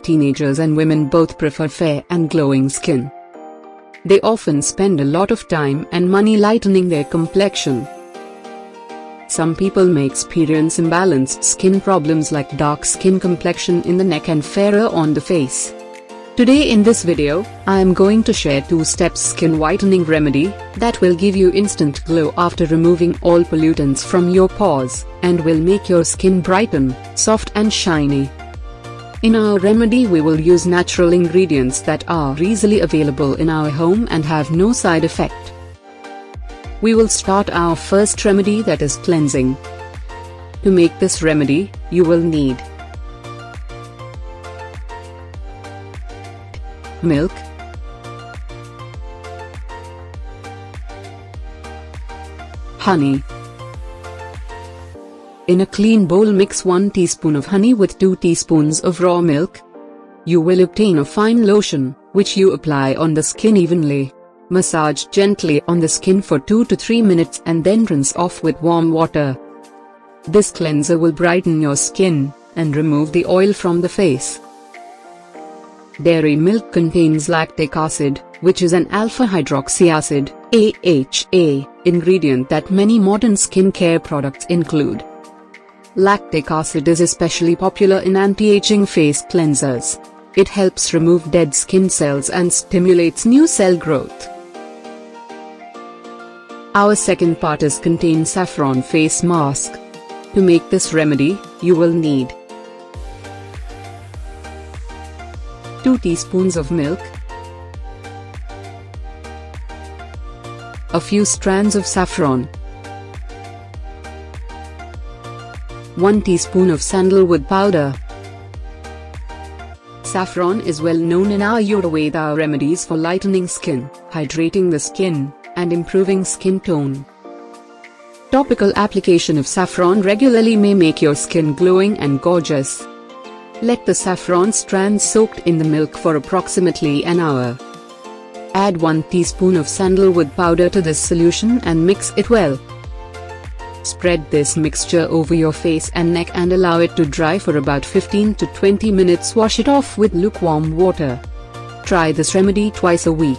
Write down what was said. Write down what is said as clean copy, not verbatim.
teenagers and women both prefer fair and glowing skin. They often spend a lot of time and money lightening their complexion. Some people may experience imbalanced skin problems like dark skin complexion in the neck and fairer on the face. Today in this video, I am going to share 2-step skin whitening remedy that will give you instant glow after removing all pollutants from your pores, and will make your skin brighten, soft and shiny. In our remedy we will use natural ingredients that are easily available in our home and have no side effect. We will start our first remedy, that is cleansing. To make this remedy, you will need milk, honey. In a clean bowl mix 1 teaspoon of honey with 2 teaspoons of raw milk. You will obtain a fine lotion, which you apply on the skin evenly. Massage gently on the skin for 2 to 3 minutes and then rinse off with warm water. This cleanser will brighten your skin and remove the oil from the face. Dairy milk contains lactic acid, which is an alpha-hydroxy acid (AHA) ingredient that many modern skincare products include. Lactic acid is especially popular in anti-aging face cleansers. It helps remove dead skin cells and stimulates new cell growth. Our second part is contain saffron face mask. To make this remedy, you will need 2 teaspoons of milk, a few strands of saffron, 1 teaspoon of sandalwood powder. Saffron is well known in our Ayurveda remedies for lightening skin, hydrating the skin, and improving skin tone. Topical application of saffron regularly may make your skin glowing and gorgeous. Let the saffron strands soaked in the milk for approximately an hour. Add 1 teaspoon of sandalwood powder to this solution and mix it well. Spread this mixture over your face and neck and allow it to dry for about 15 to 20 minutes. Wash it off with lukewarm water. Try this remedy twice a week.